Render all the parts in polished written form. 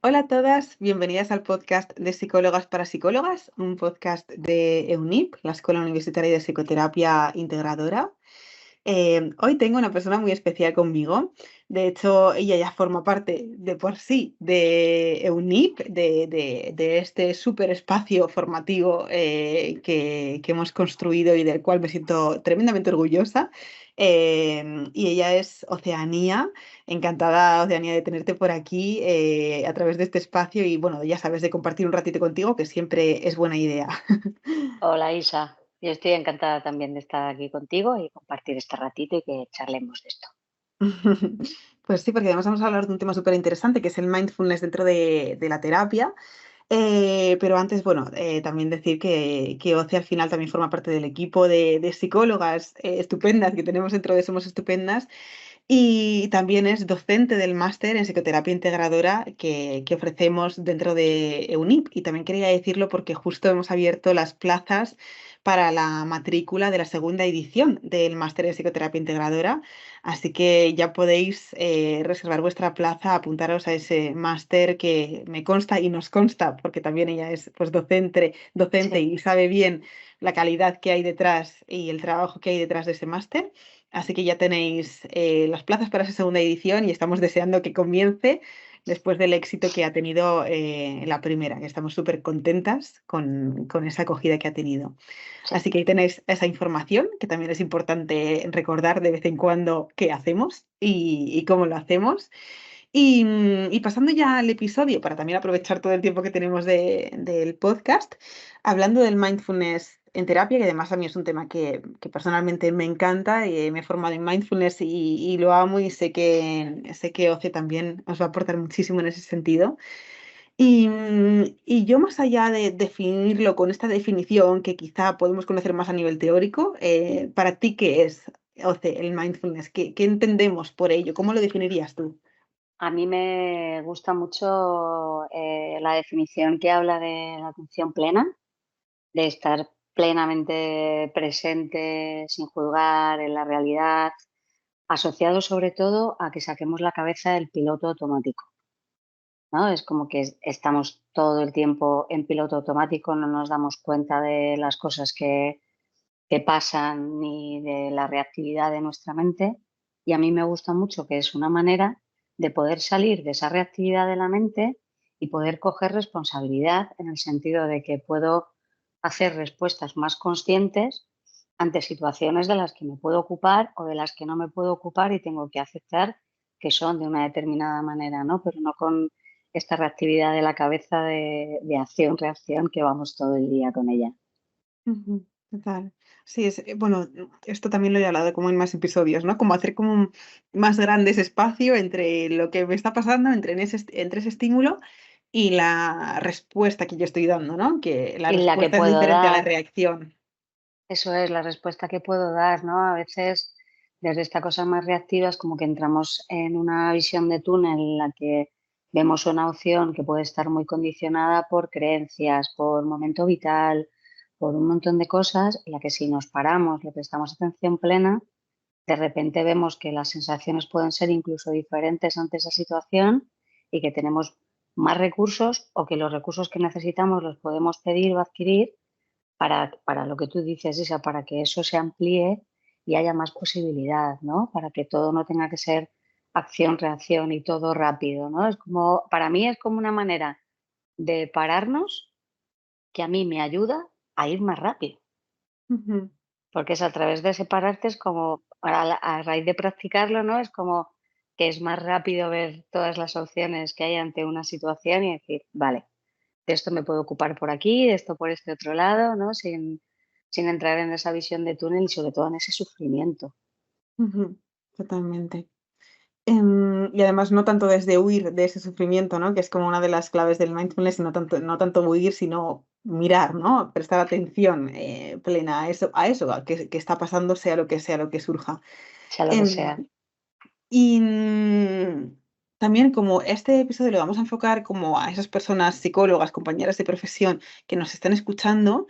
Hola a todas, bienvenidas al podcast de Psicólogas para Psicólogas, un podcast de EUNIP, la Escuela Universitaria de Psicoterapia Integradora. Hoy tengo una persona muy especial conmigo. De hecho, ella ya forma parte de por sí de EUNIP, de este súper espacio formativo que hemos construido y del cual me siento tremendamente orgullosa. Y ella es Oceanía. Encantada, Oceanía, de tenerte por aquí a través de este espacio y bueno, ya sabes, de compartir un ratito contigo, que siempre es buena idea. Hola Isa, yo estoy encantada también de estar aquí contigo y compartir este ratito y que charlemos de esto. Pues sí, porque además vamos a hablar de un tema súper interesante que es el mindfulness dentro de la terapia. Pero antes, bueno, también decir que OCE al final también forma parte del equipo de psicólogas estupendas que tenemos dentro de Somos Estupendas. Y también es docente del máster en psicoterapia integradora que ofrecemos dentro de EUNIP. Y también quería decirlo porque justo hemos abierto las plazas para la matrícula de la segunda edición del máster en psicoterapia integradora. Así que ya podéis reservar vuestra plaza, apuntaros a ese máster que me consta y nos consta, porque también ella es pues, docente Sí, y sabe bien la calidad que hay detrás y el trabajo que hay detrás de ese máster. Así que ya tenéis las plazas para esa segunda edición y estamos deseando que comience después del éxito que ha tenido la primera, que estamos súper contentas con esa acogida que ha tenido. sí. Así que ahí tenéis esa información, que también es importante recordar de vez en cuando qué hacemos y cómo lo hacemos. Y pasando ya al episodio, para también aprovechar todo el tiempo que tenemos del podcast, hablando del mindfulness en terapia, que además a mí es un tema que personalmente me encanta, y me he formado en mindfulness y lo amo y sé que OCE también os va a aportar muchísimo en ese sentido. Y yo más allá de definirlo con esta definición que quizá podemos conocer más a nivel teórico, para ti, ¿qué es OCE, el mindfulness? ¿Qué entendemos por ello? ¿Cómo lo definirías tú? A mí me gusta mucho la definición que habla de la atención plena, de estar plenamente presente, sin juzgar en la realidad, asociado sobre todo a que saquemos la cabeza del piloto automático, ¿no? Es como que estamos todo el tiempo en piloto automático, no nos damos cuenta de las cosas que pasan ni de la reactividad de nuestra mente. Y a mí me gusta mucho que es una manera de poder salir de esa reactividad de la mente y poder coger responsabilidad en el sentido de que puedo hacer respuestas más conscientes ante situaciones de las que me puedo ocupar o de las que no me puedo ocupar y tengo que aceptar que son de una determinada manera, ¿no? Pero no con esta reactividad de la cabeza de acción-reacción que vamos todo el día con ella. Ujú, total. Sí, bueno, esto también lo he hablado como en más episodios, ¿no? Como hacer como más grande ese espacio entre lo que me está pasando, entre ese estímulo y la respuesta que yo estoy dando, ¿no? Que la Y la que respuesta es puedo diferente a la dar. reacción. Eso es la respuesta que puedo dar, ¿no? A veces, desde esta cosa más reactiva, es como que entramos en una visión de túnel en la que vemos una opción que puede estar muy condicionada por creencias, por momento vital, por un montón de cosas, en la que si nos paramos, le prestamos atención plena, de repente vemos que las sensaciones pueden ser incluso diferentes ante esa situación y que tenemos más recursos o que los recursos que necesitamos los podemos pedir o adquirir para lo que tú dices, Isa, para que eso se amplíe y haya más posibilidad, ¿no? Para que todo no tenga que ser acción, reacción y todo rápido, ¿no? Es como, para mí es como una manera de pararnos que a mí me ayuda a ir más rápido, Ujú, porque es a través de separarte, es como, a raíz de practicarlo, ¿no? Es como que es más rápido ver todas las opciones que hay ante una situación y decir, vale, de esto me puedo ocupar por aquí, de esto por este otro lado, ¿no? Sin entrar en esa visión de túnel y sobre todo en ese sufrimiento. ujú, totalmente. Y además no tanto desde huir de ese sufrimiento, ¿no? Que es como una de las claves del mindfulness, no tanto huir, sino mirar, ¿no? Prestar atención plena a que está pasando, sea lo que surja. Sea lo que Em, sea. y también como este episodio lo vamos a enfocar como a esas personas psicólogas, compañeras de profesión que nos están escuchando.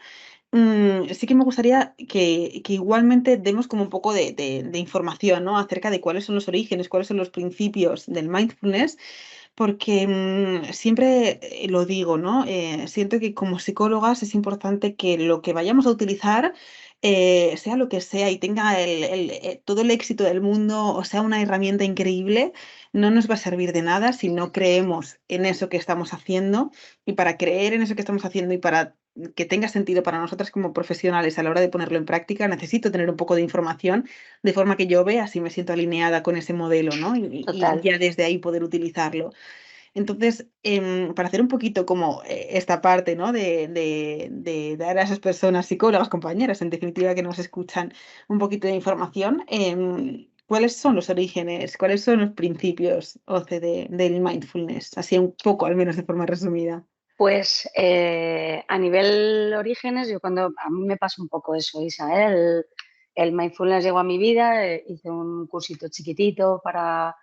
Sí que me gustaría que igualmente demos como un poco de información, ¿no? Acerca de cuáles son los orígenes, cuáles son los principios del mindfulness, porque siempre lo digo, ¿no? Siento que como psicólogas es importante que lo que vayamos a utilizar, sea lo que sea y tenga todo el éxito del mundo o sea una herramienta increíble, no nos va a servir de nada si no creemos en eso que estamos haciendo. Y para creer en eso que estamos haciendo y para que tenga sentido para nosotras como profesionales a la hora de ponerlo en práctica, necesito tener un poco de información de forma que yo vea si me siento alineada con ese modelo, ¿no? Y Total. ya desde ahí poder utilizarlo. Entonces, para hacer un poquito como esta parte, ¿no? De dar a esas personas, psicólogas, compañeras, en definitiva, que nos escuchan un poquito de información, ¿cuáles son los orígenes, cuáles son los principios, OCE, del mindfulness? Así un poco, al menos de forma resumida. Pues a nivel orígenes, yo cuando a mí me pasa un poco eso, Isa, ¿eh? El mindfulness llegó a mi vida, hice un cursito chiquitito para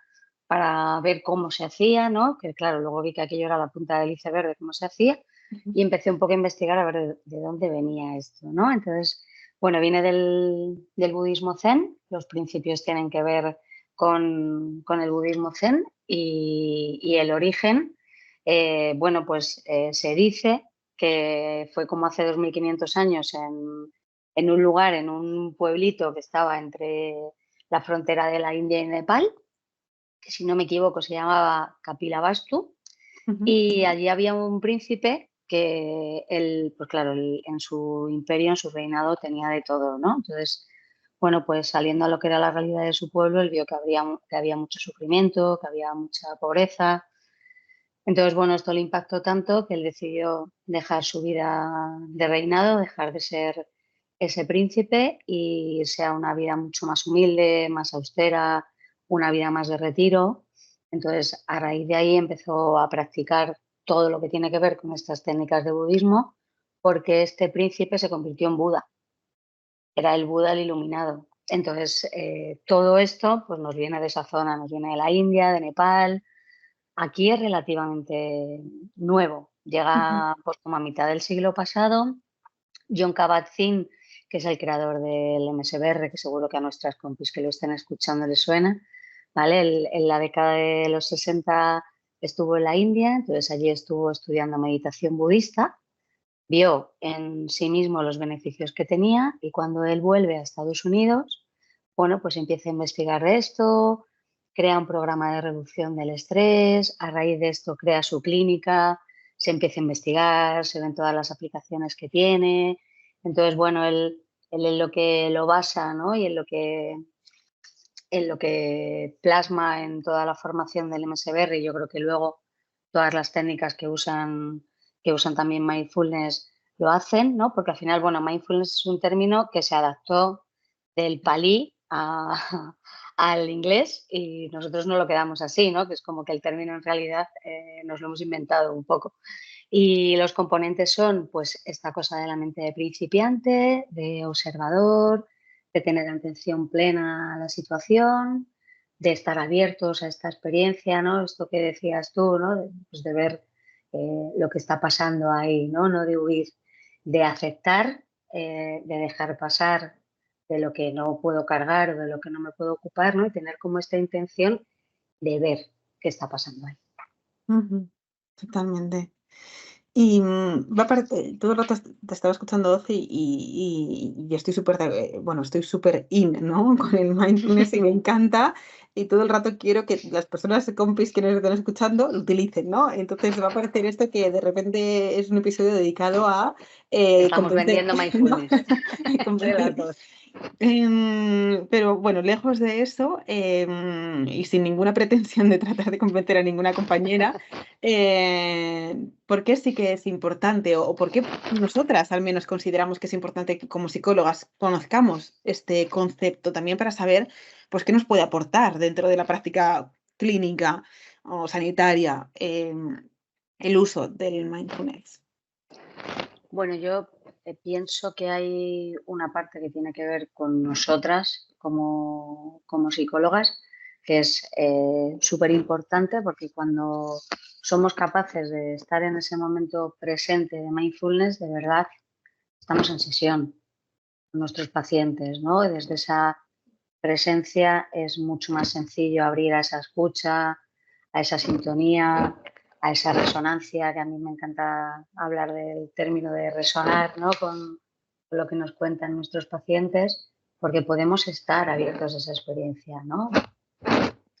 ver cómo se hacía, ¿no? Que claro, luego vi que aquello era la punta del iceberg de cómo se hacía Ujú, y empecé un poco a investigar a ver de dónde venía esto, ¿no? Entonces, bueno, viene del budismo zen, los principios tienen que ver con el budismo zen y el origen, bueno, pues se dice que fue como hace 2500 años en un lugar, en un pueblito que estaba entre la frontera de la India y Nepal, que si no me equivoco se llamaba Kapilavastu, ujú, y allí había un príncipe que él, pues claro, en su imperio, en su reinado tenía de todo, ¿no? Entonces, bueno, pues saliendo a lo que era la realidad de su pueblo, él vio que había mucho sufrimiento, que había mucha pobreza. Entonces, bueno, esto le impactó tanto que él decidió dejar su vida de reinado, dejar de ser ese príncipe y irse a una vida mucho más humilde, más austera, una vida más de retiro. Entonces, a raíz de ahí empezó a practicar todo lo que tiene que ver con estas técnicas de budismo, porque este príncipe se convirtió en Buda, era el Buda el iluminado. Entonces, todo esto pues, nos viene de esa zona, nos viene de la India, de Nepal. Aquí es relativamente nuevo, ujú. llega pues como a mitad del siglo pasado. John Kabat-Zinn, que es el creador del MSBR, que seguro que a nuestras compis que lo estén escuchando les suena, ¿vale? En la década de los 60 estuvo en la India, entonces allí estuvo estudiando meditación budista, vio en sí mismo los beneficios que tenía y cuando él vuelve a Estados Unidos, bueno, pues empieza a investigar de esto, crea un programa de reducción del estrés, a raíz de esto crea su clínica, se empieza a investigar, se ven todas las aplicaciones que tiene. Entonces, bueno, él en lo que lo basa, ¿no? Y en lo que plasma en toda la formación del MSBR, y yo creo que luego todas las técnicas que usan también mindfulness lo hacen, ¿no? Porque al final, bueno, mindfulness es un término que se adaptó del palí al inglés y nosotros no lo quedamos así, ¿no? Que es como que el término en realidad nos lo hemos inventado un poco. Y los componentes son, pues, esta cosa de la mente de principiante, de observador, de tener atención plena a la situación, de estar abiertos a esta experiencia, ¿no? Esto que decías tú, ¿no? Pues de ver lo que está pasando ahí, ¿no? No de huir, de aceptar, de dejar pasar de lo que no puedo cargar o de lo que no me puedo ocupar, ¿no? Y tener como esta intención de ver qué está pasando ahí. Ujú, totalmente. Y va todo el rato te estaba escuchando, Oci, y estoy súper, bueno, estoy súper in, ¿no? Con el mindfulness y me encanta. Y todo el rato quiero que las personas compis que nos están escuchando lo utilicen, ¿no? Entonces va a parecer esto que de repente es un episodio dedicado a Estamos convencer, vendiendo ¿no? mindfulness entre las Convencer. dos. Pero bueno, lejos de eso, y sin ninguna pretensión de tratar de convencer a ninguna compañera, ¿por qué sí que es importante o por qué nosotras al menos consideramos que es importante que como psicólogas conozcamos este concepto también para saber pues qué nos puede aportar dentro de la práctica clínica o sanitaria, el uso del mindfulness? Bueno, yo pienso que hay una parte que tiene que ver con nosotras como psicólogas, que es súper importante porque cuando somos capaces de estar en ese momento presente de mindfulness, de verdad estamos en sesión con nuestros pacientes, ¿no? Y desde esa presencia es mucho más sencillo abrir a esa escucha, a esa sintonía, a esa resonancia, que a mí me encanta hablar del término de resonar, ¿no? Con lo que nos cuentan nuestros pacientes, porque podemos estar abiertos a esa experiencia, ¿no?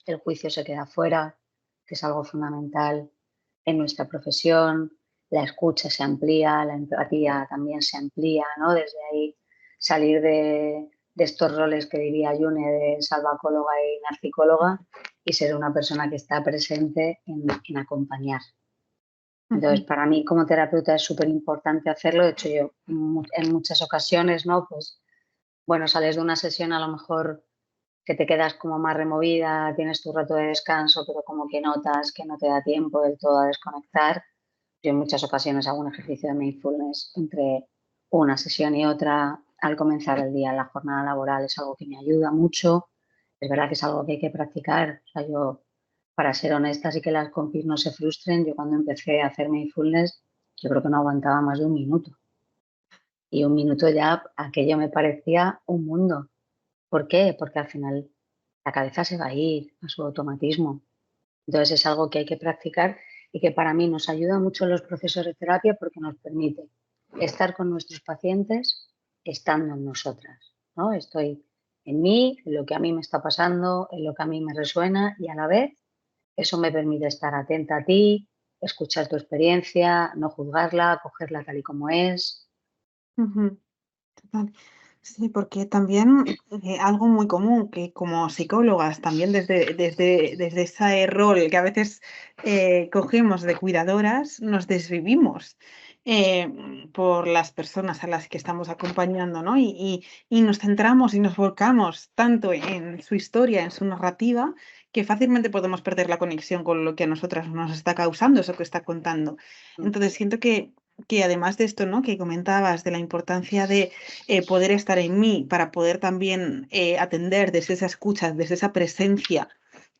El juicio se queda fuera, que es algo fundamental en nuestra profesión, la escucha se amplía, la empatía también se amplía, ¿no? Desde ahí salir de estos roles que diría June de salvacóloga y narcicóloga y ser una persona que está presente en acompañar. Entonces, Ujú. para mí como terapeuta es súper importante hacerlo. De hecho, yo en muchas ocasiones, ¿no? Pues, bueno, sales de una sesión a lo mejor que te quedas como más removida, tienes tu rato de descanso, pero como que notas que no te da tiempo del todo a desconectar. Yo en muchas ocasiones hago un ejercicio de mindfulness entre una sesión y otra al comenzar el día en la jornada laboral. Es algo que me ayuda mucho. Es verdad que es algo que hay que practicar. O sea, yo, para ser honesta, y que las compis no se frustren, yo cuando empecé a hacer mindfulness, yo creo que no aguantaba más de un minuto. Y un minuto ya, aquello me parecía un mundo. ¿Por qué? Porque al final la cabeza se va a ir a su automatismo. Entonces es algo que hay que practicar y que para mí nos ayuda mucho en los procesos de terapia porque nos permite estar con nuestros pacientes estando en nosotras, ¿no? Estoy en mí, en lo que a mí me está pasando, en lo que a mí me resuena y a la vez eso me permite estar atenta a ti, escuchar tu experiencia, no juzgarla, cogerla tal y como es. Ujú. Total. Sí, porque también algo muy común que como psicólogas, también desde ese rol que a veces cogemos de cuidadoras, nos desvivimos por las personas a las que estamos acompañando, ¿no? Y nos centramos y nos volcamos tanto en su historia, en su narrativa, que fácilmente podemos perder la conexión con lo que a nosotras nos está causando eso que está contando. Entonces siento que además de esto, ¿no? Que comentabas de la importancia de poder estar en mí para poder también atender desde esa escucha, desde esa presencia,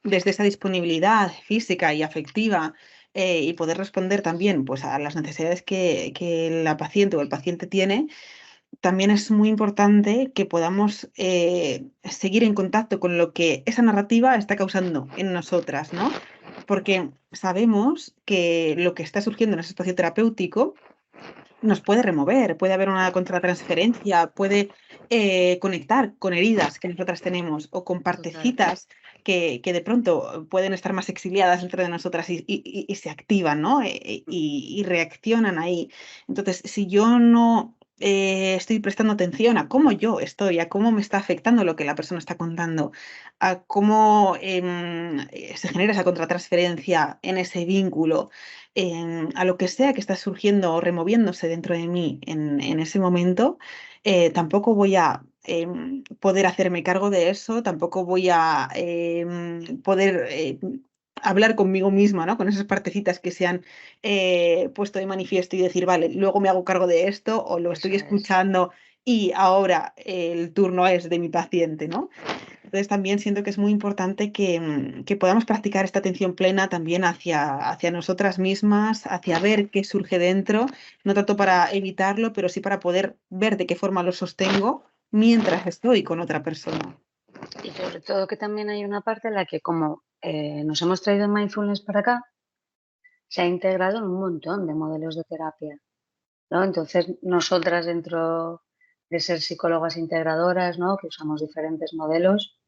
desde esa disponibilidad física y afectiva y poder responder también pues, a las necesidades que la paciente o el paciente tiene, también es muy importante que podamos seguir en contacto con lo que esa narrativa está causando en nosotras, ¿no? Porque sabemos que lo que está surgiendo en ese espacio terapéutico nos puede remover, puede haber una contratransferencia, puede conectar con heridas que nosotras tenemos o con Total. partecitas que de pronto pueden estar más exiliadas dentro de nosotras y se activan, ¿no? Y reaccionan ahí. Entonces, si yo no estoy prestando atención a cómo yo estoy, a cómo me está afectando lo que la persona está contando, a cómo se genera esa contratransferencia en ese vínculo, a lo que sea que está surgiendo o removiéndose dentro de mí en ese momento, tampoco voy a poder hacerme cargo de eso, tampoco voy a poder hablar conmigo misma, ¿no? Con esas partecitas que se han puesto de manifiesto y decir, vale, luego me hago cargo de esto o lo estoy Eso es. escuchando y ahora el turno es de mi paciente, ¿no? Entonces también siento que es muy importante que podamos practicar esta atención plena también hacia nosotras mismas, hacia ver qué surge dentro, no tanto para evitarlo, pero sí para poder ver de qué forma lo sostengo mientras estoy con otra persona. Y sobre todo que también hay una parte en la que como nos hemos traído el mindfulness para acá, se ha integrado en un montón de modelos de terapia, ¿no? Entonces, nosotras dentro de ser psicólogas integradoras, ¿no? Que usamos diferentes modelos,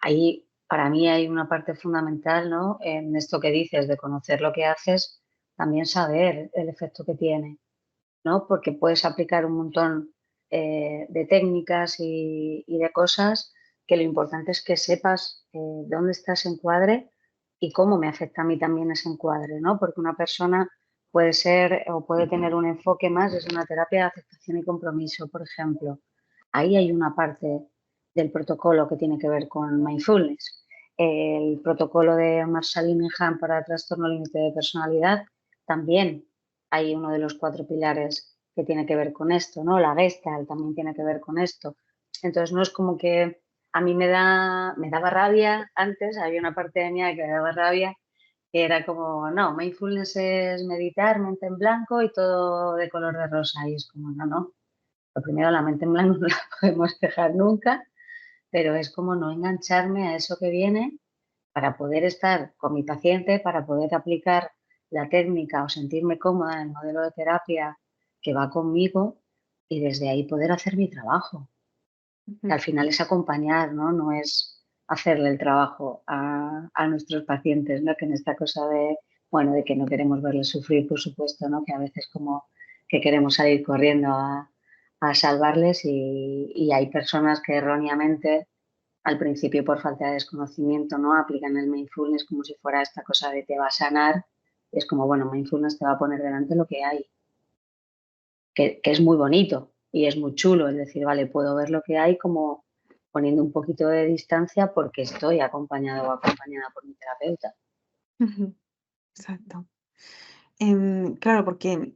ahí para mí hay una parte fundamental, ¿no? En esto que dices de conocer lo que haces, también saber el efecto que tiene, ¿no? Porque puedes aplicar un montón de técnicas y de cosas que lo importante es que sepas dónde está ese encuadre y cómo me afecta a mí también ese encuadre, ¿no? Porque una persona puede ser o puede tener un enfoque más desde una terapia de aceptación y compromiso, por ejemplo. Ahí hay una parte del protocolo que tiene que ver con mindfulness. El protocolo de Marshall-Linehan para trastorno límite de personalidad también hay uno de los cuatro pilares que tiene que ver con esto, ¿no? La Gestalt también tiene que ver con esto. Entonces no es como que a mí me daba rabia antes, había una parte de mí que me daba rabia, que era como, no, mindfulness es meditar, mente en blanco y todo de color de rosa. Y es como, no, no. Lo primero, la mente en blanco no la podemos dejar nunca, pero es como no engancharme a eso que viene para poder estar con mi paciente, para poder aplicar la técnica o sentirme cómoda en el modelo de terapia que va conmigo y desde ahí poder hacer mi trabajo. Que Ujú. al final es acompañar, ¿no? No es hacerle el trabajo a nuestros pacientes, ¿no? Que en esta cosa de, bueno, de que no queremos verles sufrir, por supuesto, ¿no? Que a veces como que queremos salir corriendo a salvarles y hay personas que erróneamente al principio por falta de desconocimiento, ¿no? Aplican el mindfulness como si fuera esta cosa de te va a sanar. Y es como, bueno, mindfulness te va a poner delante lo que hay, que es muy bonito y es muy chulo. Es decir, vale, puedo ver lo que hay como poniendo un poquito de distancia porque estoy acompañado o acompañada por mi terapeuta. Ujú. Exacto. Claro, porque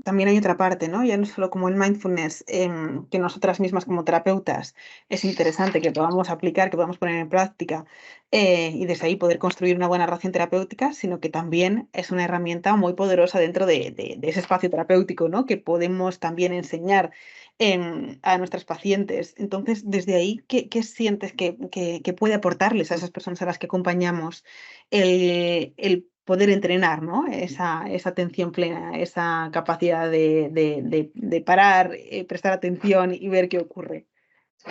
también hay otra parte, ¿no? Ya no solo como el mindfulness, que nosotras mismas como terapeutas es interesante que podamos aplicar, que podamos poner en práctica, y desde ahí poder construir una buena relación terapéutica, sino que también es una herramienta muy poderosa dentro de ese espacio terapéutico, ¿no? Que podemos también enseñar a nuestras pacientes. Entonces, desde ahí, ¿qué sientes que puede aportarles a esas personas a las que acompañamos el poder entrenar, ¿no? Esa atención plena, esa capacidad de parar, prestar atención y ver qué ocurre.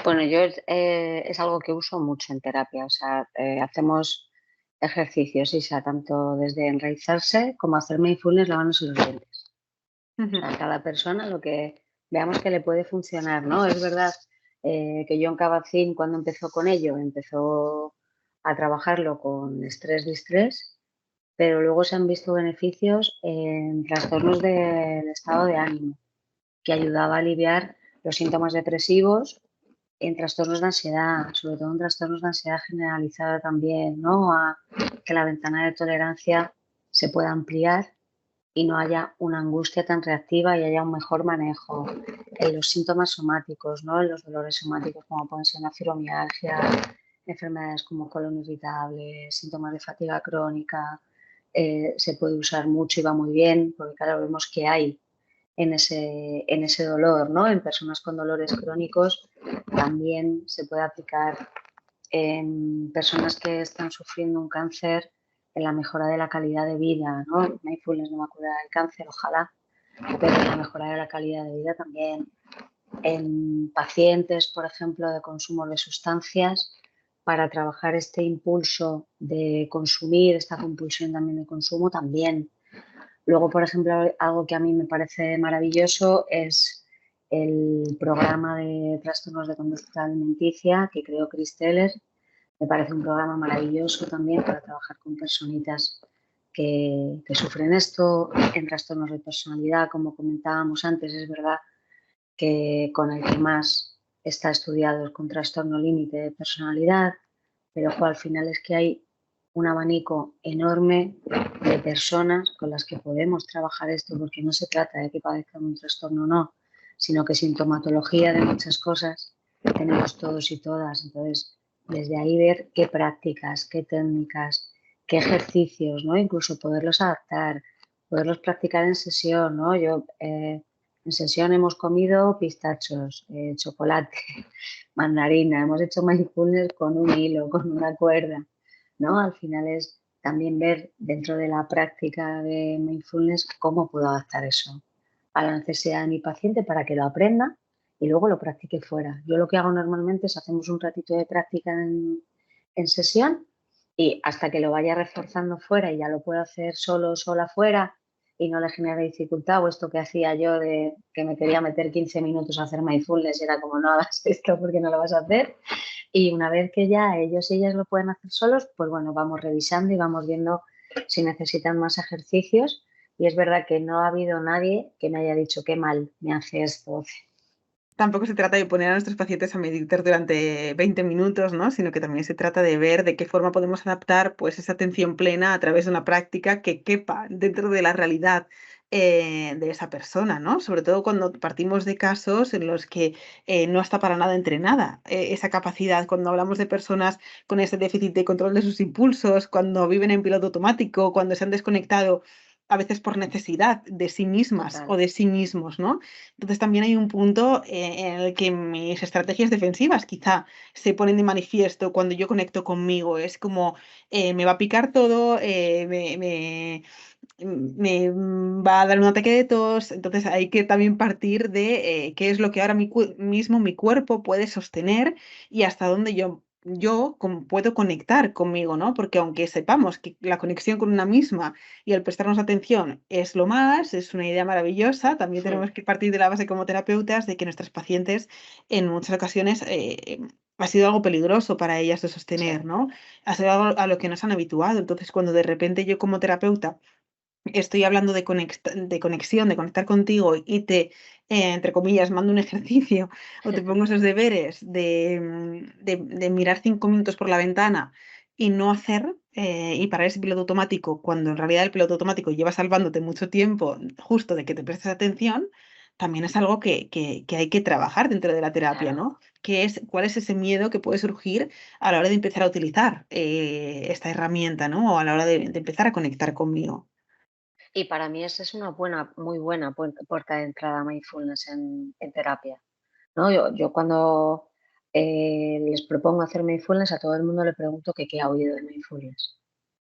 Bueno, yo es algo que uso mucho en terapia, o sea, hacemos ejercicios, Isa, tanto desde enraizarse como hacer mindfulness lavándose los dientes. O Ujú, sea, cada persona lo que veamos que le puede funcionar, ¿no? Es verdad que John Kabat-Zinn cuando empezó con ello, empezó a trabajarlo con estrés-distrés, pero luego se han visto beneficios en trastornos del estado de ánimo, que ayudaba a aliviar los síntomas depresivos, en trastornos de ansiedad, sobre todo en trastornos de ansiedad generalizada también, ¿no? A que la ventana de tolerancia se pueda ampliar y no haya una angustia tan reactiva y haya un mejor manejo en los síntomas somáticos, ¿no? En los dolores somáticos como pueden ser la fibromialgia, enfermedades como colon irritable, síntomas de fatiga crónica, se puede usar mucho y va muy bien, porque claro, vemos que hay en ese dolor, ¿no? En personas con dolores crónicos también se puede aplicar en personas que están sufriendo un cáncer en la mejora de la calidad de vida, ¿no? Mindfulness no va a curar el cáncer, ojalá, pero en la mejora de la calidad de vida también. En pacientes, por ejemplo, de consumo de sustancias, para trabajar este impulso de consumir, esta compulsión también de consumo, también. Luego, por ejemplo, algo que a mí me parece maravilloso es el programa de trastornos de conducta alimenticia que creó Chris Teller. Me parece un programa maravilloso también para trabajar con personitas que sufren esto, en trastornos de personalidad, como comentábamos antes, es verdad que con el que más está estudiado es con trastorno límite de personalidad, pero al final es que hay un abanico enorme de personas con las que podemos trabajar esto, porque no se trata de que padezcan un trastorno o no, sino que sintomatología de muchas cosas tenemos todos y todas. Entonces, desde ahí ver qué prácticas, qué técnicas, qué ejercicios, ¿no? Incluso poderlos adaptar, poderlos practicar en sesión, ¿no? En sesión hemos comido pistachos, chocolate, mandarina, hemos hecho mindfulness con un hilo, con una cuerda, ¿no? Al final es también ver dentro de la práctica de mindfulness cómo puedo adaptar eso a la necesidad de mi paciente para que lo aprenda y luego lo practique fuera. Yo lo que hago normalmente es hacemos un ratito de práctica en sesión y hasta que lo vaya reforzando fuera y ya lo puedo hacer solo o sola fuera y no le genere dificultad o esto que hacía yo de que me quería meter 15 minutos a hacer mindfulness y era como no hagas esto porque no lo vas a hacer y una vez que ya ellos y ellas lo pueden hacer solos, pues bueno, vamos revisando y vamos viendo si necesitan más ejercicios. Y es verdad que no ha habido nadie que me haya dicho qué mal me hace esto. Tampoco se trata de poner a nuestros pacientes a meditar durante 20 minutos, ¿no? Sino que también se trata de ver de qué forma podemos adaptar, pues, esa atención plena a través de una práctica que quepa dentro de la realidad, de esa persona, ¿no? Sobre todo cuando partimos de casos en los que, no está para nada entrenada, esa capacidad. Cuando hablamos de personas con ese déficit de control de sus impulsos, cuando viven en piloto automático, cuando se han desconectado a veces por necesidad de sí mismas total, o de sí mismos, ¿no? Entonces también hay un punto en el que mis estrategias defensivas quizá se ponen de manifiesto cuando yo conecto conmigo. Es como, me va a picar todo, me va a dar un ataque de tos, entonces hay que también partir de qué es lo que ahora mismo mi cuerpo puede sostener y hasta dónde puedo conectar conmigo, ¿no? Porque aunque sepamos que la conexión con una misma y el prestarnos atención es lo más, es una idea maravillosa, también mm, tenemos que partir de la base como terapeutas de que nuestras pacientes en muchas ocasiones ha sido algo peligroso para ellas de sí, sostener, ¿no? Ha sido algo a lo que nos han habituado. Entonces, cuando de repente yo como terapeuta estoy hablando de conexión, de conectar contigo y entre comillas, mando un ejercicio o te pongo esos deberes de mirar 5 minutos por la ventana y no hacer, y parar ese piloto automático, cuando en realidad el piloto automático lleva salvándote mucho tiempo, justo de que te prestes atención, también es algo que hay que trabajar dentro de la terapia, claro. ¿no? ¿Cuál es ese miedo que puede surgir a la hora de empezar a utilizar, esta herramienta, ¿no? O a la hora de empezar a conectar conmigo. Y para mí esa es una muy buena puerta de entrada a mindfulness en terapia, ¿no? Yo cuando, les propongo hacer mindfulness, a todo el mundo le pregunto que qué ha oído de mindfulness,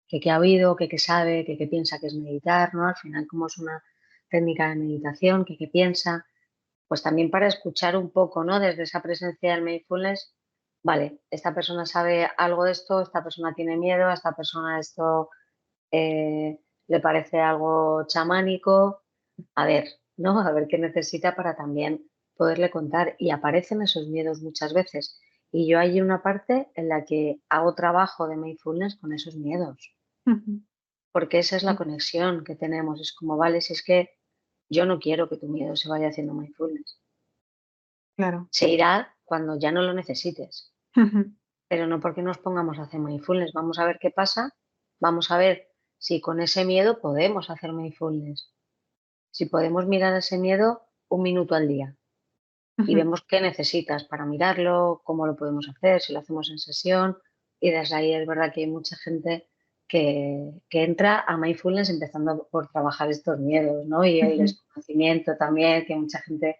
que qué ha oído, que qué sabe, que qué piensa que es meditar, ¿no? Al final, como es una técnica de meditación, que qué piensa, pues también para escuchar un poco, ¿no? Desde esa presencia del mindfulness, vale, esta persona sabe algo de esto, esta persona tiene miedo, a esta persona esto le parece algo chamánico, a ver, ¿no? A ver qué necesita para también poderle contar. Y aparecen esos miedos muchas veces. Y yo hay una parte en la que hago trabajo de mindfulness con esos miedos, Ujú. porque esa es la Sí, conexión que tenemos. Es como, vale, si es que yo no quiero que tu miedo se vaya haciendo mindfulness. claro. Se irá cuando ya no lo necesites, Ujú, pero no porque nos pongamos a hacer mindfulness. Vamos a ver qué pasa, vamos a ver si con ese miedo podemos hacer mindfulness. Si podemos mirar ese miedo un minuto al día y ujú. vemos qué necesitas para mirarlo, cómo lo podemos hacer, si lo hacemos en sesión. Y desde ahí es verdad que hay mucha gente que entra a mindfulness empezando por trabajar estos miedos, ¿no? Y el Ujú, desconocimiento también, que mucha gente,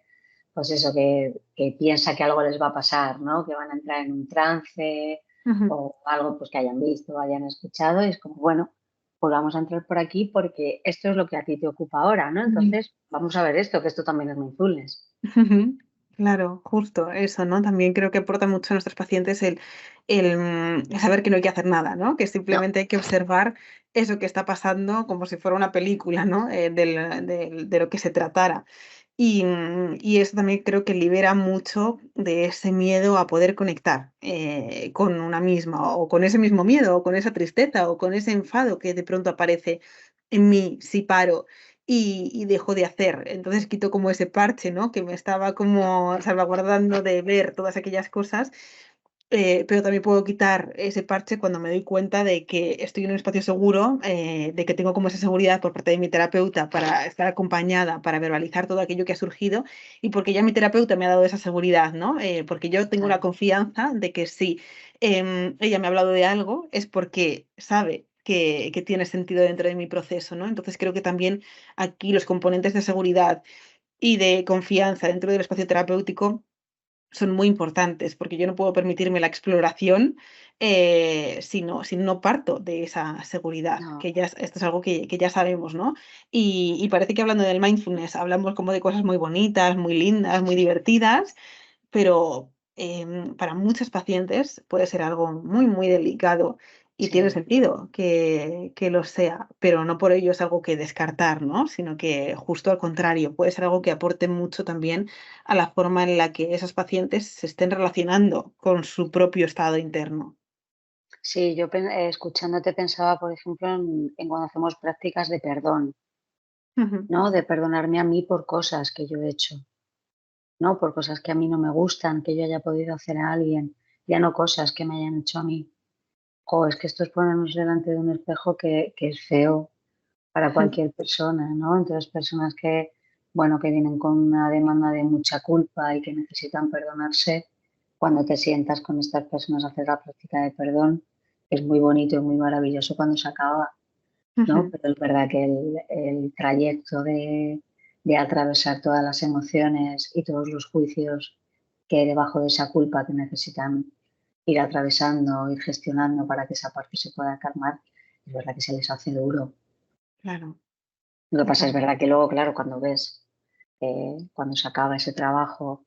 pues eso, que piensa que algo les va a pasar, ¿no? Que van a entrar en un trance ujú, o algo pues que hayan visto, hayan escuchado, y es como, bueno, pues vamos a entrar por aquí porque esto es lo que a ti te ocupa ahora, ¿no? ujú, Entonces, vamos a ver esto, que esto también es mindfulness. ujú. Claro, justo eso, ¿no? También creo que aporta mucho a nuestros pacientes el saber que no hay que hacer nada, ¿no? Que No, simplemente hay que observar eso que está pasando como si fuera una película, ¿no? De lo que se tratara. Y eso también creo que libera mucho de ese miedo a poder conectar, con una misma, o con ese mismo miedo, o con esa tristeza, o con ese enfado que de pronto aparece en mí si paro y dejo de hacer. Entonces quito como ese parche, ¿no? Que me estaba como salvaguardando de ver todas aquellas cosas, pero también puedo quitar ese parche cuando me doy cuenta de que estoy en un espacio seguro, de que tengo como esa seguridad por parte de mi terapeuta para estar acompañada, para verbalizar todo aquello que ha surgido y porque ya mi terapeuta me ha dado esa seguridad, ¿no? Porque yo tengo la claro. confianza de que si ella me ha hablado de algo es porque sabe que tiene sentido dentro de mi proceso, ¿no? Entonces creo que también aquí los componentes de seguridad y de confianza dentro del espacio terapéutico son muy importantes, porque yo no puedo permitirme la exploración, si no parto de esa seguridad, No, que ya esto es algo que ya sabemos, ¿no? Y parece que hablando del mindfulness hablamos como de cosas muy bonitas, muy lindas, muy divertidas, pero, para muchos pacientes puede ser algo muy, muy delicado y tiene sí. sentido que lo sea, pero no por ello es algo que descartar, ¿no? Sino que justo al contrario, puede ser algo que aporte mucho también a la forma en la que esos pacientes se estén relacionando con su propio estado interno. Sí, yo escuchándote pensaba, por ejemplo, en cuando hacemos prácticas de perdón, Ujú, ¿no? De perdonarme a mí por cosas que yo he hecho, ¿no? Por cosas que a mí no me gustan, que yo haya podido hacer a alguien, ya no cosas que me hayan hecho a mí. Jo, es que esto es ponernos delante de un espejo que es feo para cualquier persona, ¿no? Entonces, personas que, bueno, que vienen con una demanda de mucha culpa y que necesitan perdonarse, cuando te sientas con estas personas a hacer la práctica de perdón, es muy bonito y muy maravilloso cuando se acaba. ¿no? Ujú. Pero es verdad que el trayecto de atravesar todas las emociones y todos los juicios que hay debajo de esa culpa que necesitan ir atravesando, ir gestionando para que esa parte se pueda calmar, es verdad que se les hace duro. Claro, Lo que pasa es total. verdad que luego, claro, cuando ves, cuando se acaba ese trabajo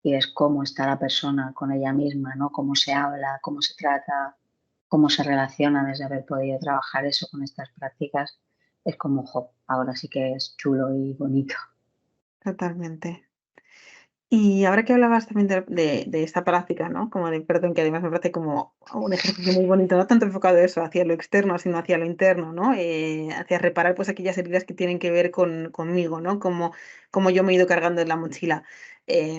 y ves cómo está la persona con ella misma, ¿no? Cómo se habla, cómo se trata, cómo se relaciona desde haber podido trabajar eso con estas prácticas, es como, jo, ahora sí que es chulo y bonito. Totalmente. Y ahora que hablabas también de esta práctica, ¿no? Como de perdón, que además me parece como un ejercicio muy bonito, no tanto enfocado eso hacia lo externo, sino hacia lo interno, ¿no? Hacia reparar, pues, aquellas heridas que tienen que ver conmigo, ¿no? Como yo me he ido cargando en la mochila,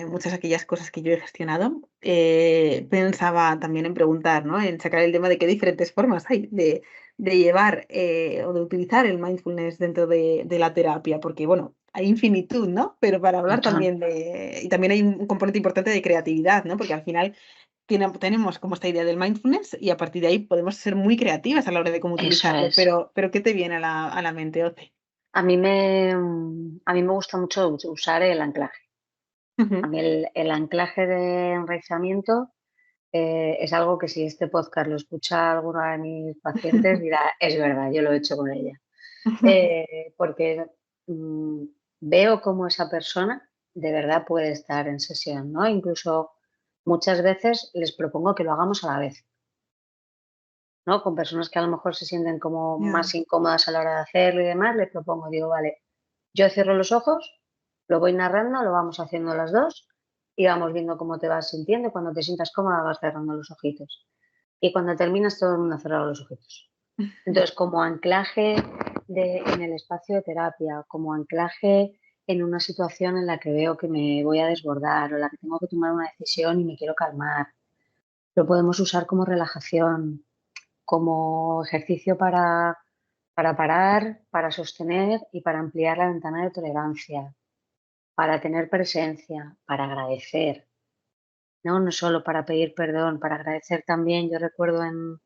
muchas aquellas cosas que yo he gestionado. Pensaba también en preguntar, ¿no? En sacar el tema de qué diferentes formas hay de llevar, o de utilizar el mindfulness dentro de la terapia, porque, bueno, hay infinitud, ¿no? Pero para Un hablar montón. también y también hay un componente importante de creatividad, ¿no? Porque al final tenemos como esta idea del mindfulness y a partir de ahí podemos ser muy creativas a la hora de cómo Eso utilizarlo, es. pero ¿qué te viene a la mente, Oce? A mí me gusta mucho usar el anclaje. A Ujú. mí el anclaje de enraizamiento es algo que si este podcast lo escucha alguna de mis pacientes dirá, es verdad, yo lo he hecho con ella. Porque mm, veo cómo esa persona de verdad puede estar en sesión, ¿no? Incluso muchas veces les propongo que lo hagamos a la vez, ¿no? Con personas que a lo mejor se sienten como Ya. más incómodas a la hora de hacerlo y demás, les propongo, digo, vale, yo cierro los ojos, lo voy narrando, lo vamos haciendo las dos y vamos viendo cómo te vas sintiendo y cuando te sientas cómoda vas cerrando los ojitos. Y cuando terminas todo el mundo ha cerrado los ojitos. Entonces, como anclaje en el espacio de terapia, como anclaje en una situación en la que veo que me voy a desbordar o en la que tengo que tomar una decisión y me quiero calmar, lo podemos usar como relajación, como ejercicio para parar, para sostener y para ampliar la ventana de tolerancia, para tener presencia, para agradecer, ¿no? No solo para pedir perdón, para agradecer también. Yo recuerdo en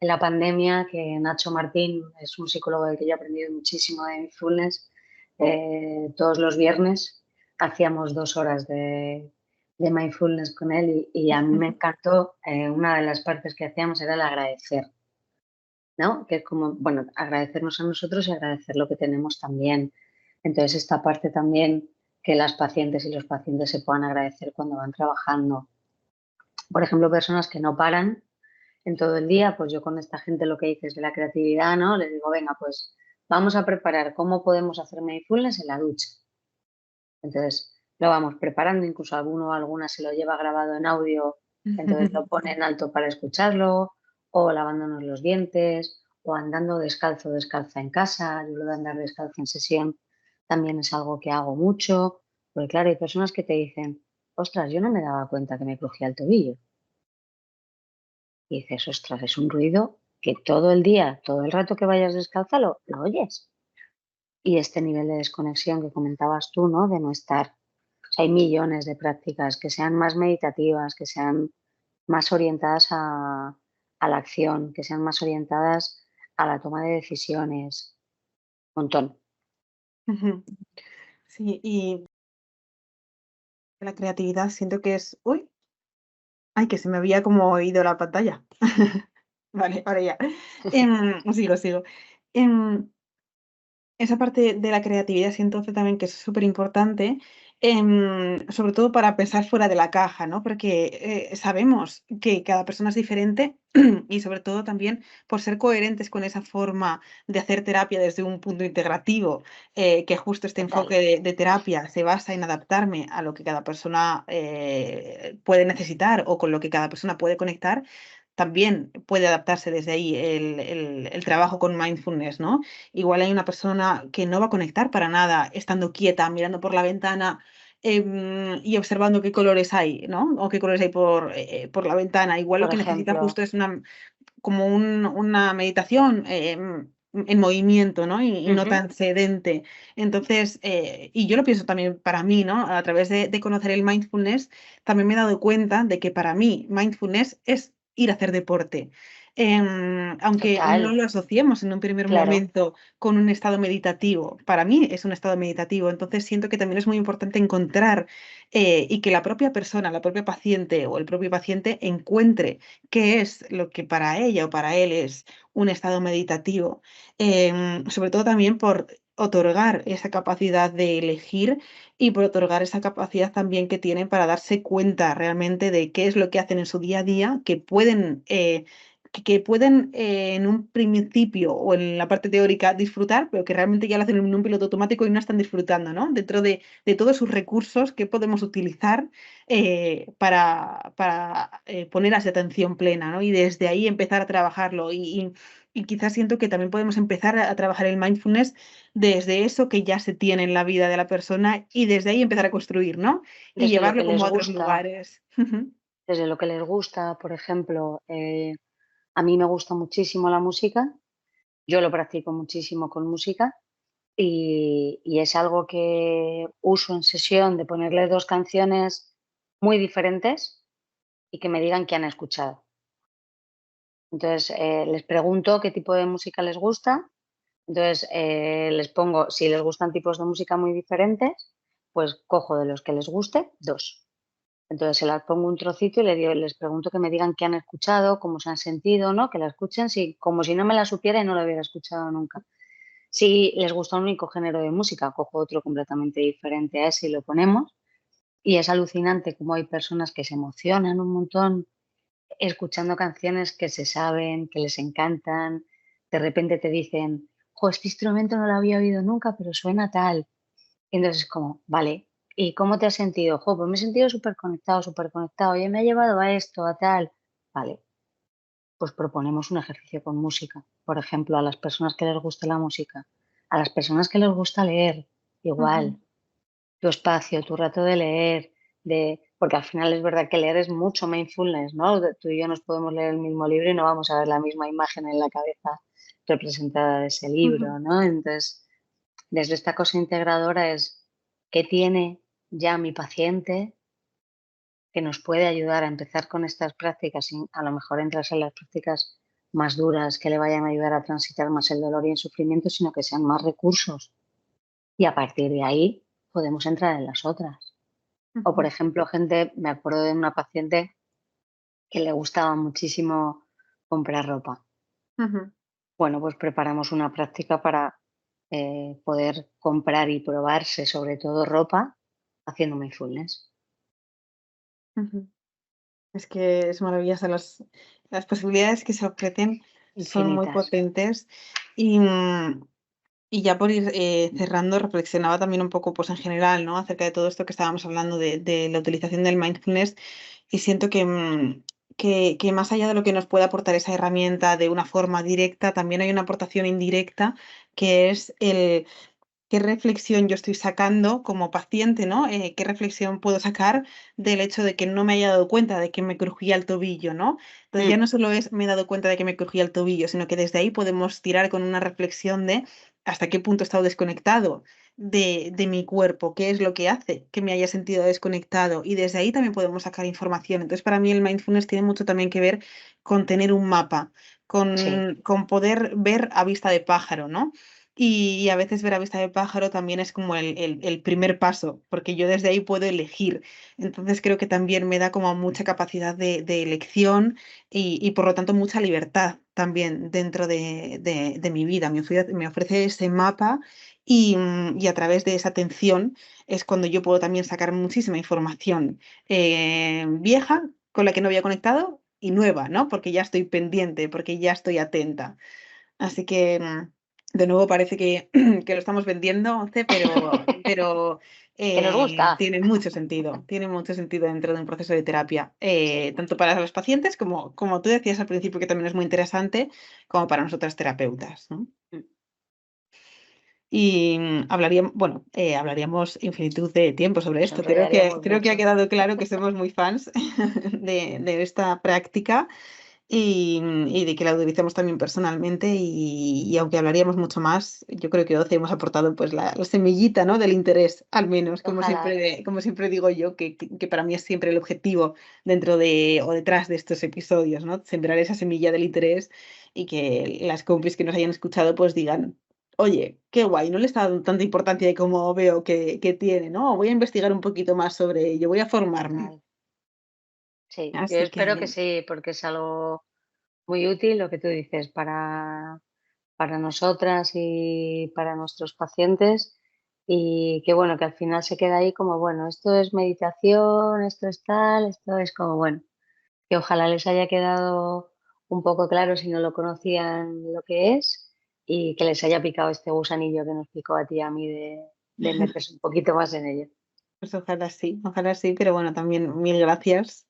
la pandemia que Nacho Martín es un psicólogo del que yo he aprendido muchísimo de mindfulness. Todos los viernes hacíamos 2 horas de mindfulness con él y a mí me encantó. Una de las partes que hacíamos era el agradecer, ¿no? Que es como, bueno, agradecernos a nosotros y agradecer lo que tenemos también. Entonces, esta parte también que las pacientes y los pacientes se puedan agradecer cuando van trabajando. Por ejemplo, personas que no paran en todo el día, pues yo con esta gente lo que dices de la creatividad, ¿no? Les digo, venga, pues vamos a preparar cómo podemos hacer mindfulness en la ducha. Entonces, lo vamos preparando, incluso alguno o alguna se lo lleva grabado en audio, entonces lo pone en alto para escucharlo, o lavándonos los dientes, o andando descalzo o descalza en casa. Yo lo de andar descalzo en sesión también es algo que hago mucho, porque claro, hay personas que te dicen, ostras, yo no me daba cuenta que me crujía el tobillo. Y dices, ostras, es un ruido que todo el día, todo el rato que vayas descalza lo oyes. Y este nivel de desconexión que comentabas tú, ¿no? De no estar. O sea, hay millones de prácticas que sean más meditativas, que sean más orientadas a la acción, que sean más orientadas a la toma de decisiones. Montón. Ujú. Sí, y la creatividad siento que es uy, ay, que se me había como ido la pantalla. Vale, ahora ya. Sigo. Em, Esa parte de la creatividad siento entonces también que es superimportante, sobre todo para pensar fuera de la caja, ¿no? Porque, sabemos que cada persona es diferente y sobre todo también por ser coherentes con esa forma de hacer terapia desde un punto integrativo, que justo este Total. enfoque de terapia se basa en adaptarme a lo que cada persona, puede necesitar o con lo que cada persona puede conectar, también puede adaptarse desde ahí el trabajo con mindfulness, ¿no? Igual hay una persona que no va a conectar para nada estando quieta, mirando por la ventana, y observando qué colores hay, ¿no? O qué colores hay por la ventana. Igual lo Por que necesita ejemplo, justo es como una meditación, en movimiento, ¿no? Y no ujú, tan sedente. Entonces, y yo lo pienso también para mí, ¿no? A través de conocer el mindfulness, también me he dado cuenta de que para mí mindfulness es ir a hacer deporte. aunque no Total, lo asociemos en un primer claro. momento con un estado meditativo. Para mí es un estado meditativo, entonces siento que también es muy importante encontrar y que la propia persona, la propia paciente o el propio paciente encuentre qué es lo que para ella o para él es un estado meditativo, sobre todo también por otorgar esa capacidad de elegir y por otorgar esa capacidad también que tienen para darse cuenta realmente de qué es lo que hacen en su día a día, que pueden en un principio o en la parte teórica disfrutar, pero que realmente ya lo hacen en un piloto automático y no están disfrutando, ¿no? Dentro de todos sus recursos que podemos utilizar para poner esa atención plena, ¿no? Y desde ahí empezar a trabajarlo. Y quizás siento que también podemos empezar a trabajar el mindfulness desde eso que ya se tiene en la vida de la persona y desde ahí empezar a construir, ¿no? Y Desde lo llevarlo que como les a otros gusta, lugares. desde lo que les gusta, por ejemplo, a mí me gusta muchísimo la música, yo lo practico muchísimo con música y es algo que uso en sesión de ponerle 2 canciones muy diferentes y que me digan qué han escuchado. Entonces, les pregunto qué tipo de música les gusta. Entonces, les pongo, si les gustan tipos de música muy diferentes, pues cojo de los que les guste 2. Entonces, se las pongo un trocito y les pregunto que me digan qué han escuchado, cómo se han sentido, ¿no? Que la escuchen como si no me la supiera y no la hubiera escuchado nunca. Si les gusta un único género de música, cojo otro completamente diferente a ese y lo ponemos. Y es alucinante cómo hay personas que se emocionan un montón escuchando canciones que se saben, que les encantan. De repente te dicen, jo, este instrumento no lo había oído nunca, pero suena tal. Y entonces es como, vale, ¿y cómo te has sentido? Jo, pues me he sentido súper conectado, súper conectado. Oye, me ha llevado a esto, a tal. Vale, pues proponemos un ejercicio con música. Por ejemplo, a las personas que les gusta la música, a las personas que les gusta leer, igual, Ujú. tu espacio, tu rato de leer, porque al final es verdad que leer es mucho mindfulness, ¿no? Tú y yo nos podemos leer el mismo libro y no vamos a ver la misma imagen en la cabeza representada de ese Ujú. libro, ¿no? Entonces, desde esta cosa integradora es qué tiene ya mi paciente que nos puede ayudar a empezar con estas prácticas, sin a lo mejor entras en las prácticas más duras que le vayan a ayudar a transitar más el dolor y el sufrimiento, sino que sean más recursos. Y a partir de ahí podemos entrar en las otras. O, por Ujú. ejemplo, gente, me acuerdo de una paciente que le gustaba muchísimo comprar ropa. Ujú. Bueno, pues preparamos una práctica para poder comprar y probarse, sobre todo ropa, haciendo mindfulness. Ujú. Es que es maravilloso, las posibilidades que se ofrecen son muy Infinitas. potentes y, y ya por ir cerrando, reflexionaba también un poco, pues en general, ¿no? Acerca de todo esto que estábamos hablando de la utilización del mindfulness y siento que más allá de lo que nos puede aportar esa herramienta de una forma directa, también hay una aportación indirecta que es el qué reflexión yo estoy sacando como paciente, ¿no? ¿Qué reflexión puedo sacar del hecho de que no me haya dado cuenta de que me crujía el tobillo, ¿no? Entonces ya Mm, no solo es me he dado cuenta de que me crujía el tobillo, sino que desde ahí podemos tirar con una reflexión de hasta qué punto he estado desconectado de mi cuerpo, qué es lo que hace que me haya sentido desconectado y desde ahí también podemos sacar información. Entonces para mí el mindfulness tiene mucho también que ver con tener un mapa, sí, con poder ver a vista de pájaro, ¿no? Y a veces ver a vista de pájaro también es como el primer paso, porque yo desde ahí puedo elegir. Entonces creo que también me da como mucha capacidad de elección y por lo tanto mucha libertad también dentro de mi vida. Me ofrece ese mapa y a través de esa atención es cuando yo puedo también sacar muchísima información vieja con la que no había conectado y nueva, ¿no? Porque ya estoy pendiente, porque ya estoy atenta. Así que, de nuevo parece que, que lo estamos vendiendo, Once, pero que nos gusta. tiene mucho sentido dentro de un proceso de terapia, Sí. tanto para los pacientes como tú decías al principio que también es muy interesante, como para nosotras terapeutas, ¿no? Mm, Y bueno, hablaríamos infinitud de tiempo sobre nos esto. Creo que, enrollaríamos creo que ha mucho. quedado claro que somos muy fans de esta práctica y de que la utilicemos también personalmente y aunque hablaríamos mucho más, yo creo que OCE hemos aportado pues la semillita, ¿no? Del interés, al menos, Ojalá. como siempre digo yo, que para mí es siempre el objetivo dentro de o detrás de estos episodios, ¿no? Sembrar esa semilla del interés y que las compis que nos hayan escuchado pues digan, oye, qué guay, no le está dando tanta importancia de cómo veo que tiene, ¿no? Voy a investigar un poquito más sobre ello, voy a formarme. Total. Sí, yo Así espero que que sí, porque es algo muy útil lo que tú dices para nosotras y para nuestros pacientes y que bueno, que al final se queda ahí como, bueno, esto es meditación, esto es tal, esto es como, bueno, que ojalá les haya quedado un poco claro si no lo conocían lo que es y que les haya picado este gusanillo que nos picó a ti y a mí de meterse un poquito más en ello. pues ojalá sí, pero bueno, también mil gracias,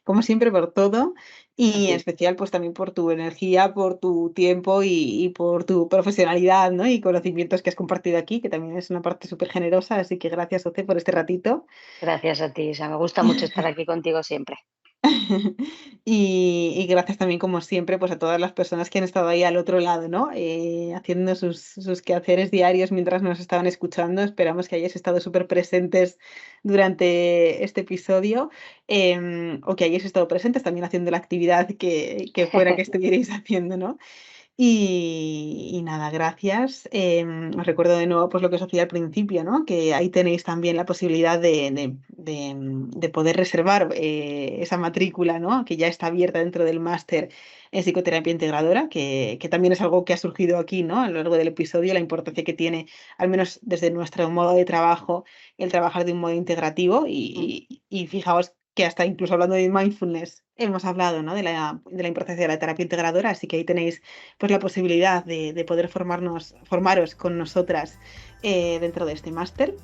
como siempre, por todo A y en ti. especial, pues también por tu energía, por tu tiempo y por tu profesionalidad, ¿no? Y conocimientos que has compartido aquí, que también es una parte súper generosa, así que gracias, Oce, por este ratito. Gracias a ti, Isa. Me gusta mucho estar aquí contigo siempre. Y gracias también, como siempre, pues a todas las personas que han estado ahí al otro lado, ¿no? Haciendo sus quehaceres diarios mientras nos estaban escuchando. Esperamos que hayáis estado súper presentes durante este episodio, o que hayáis estado presentes también haciendo la actividad que fuera que estuvierais haciendo, ¿no? Y nada, gracias. Os recuerdo de nuevo pues lo que os decía al principio, ¿no? Que ahí tenéis también la posibilidad de poder reservar esa matrícula, ¿no? Que ya está abierta dentro del máster en psicoterapia integradora, que también es algo que ha surgido aquí, ¿no? A lo largo del episodio, la importancia que tiene, al menos desde nuestro modo de trabajo, el trabajar de un modo integrativo. Y fijaos que hasta incluso hablando de mindfulness, hemos hablado, ¿no? De la importancia de la terapia integradora, así que ahí tenéis pues la posibilidad de poder formaros con nosotras dentro de este máster.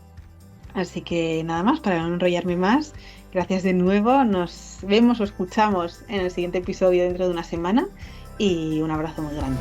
Así que nada más, para no enrollarme más, gracias de nuevo, nos vemos o escuchamos en el siguiente episodio dentro de una semana y un abrazo muy grande.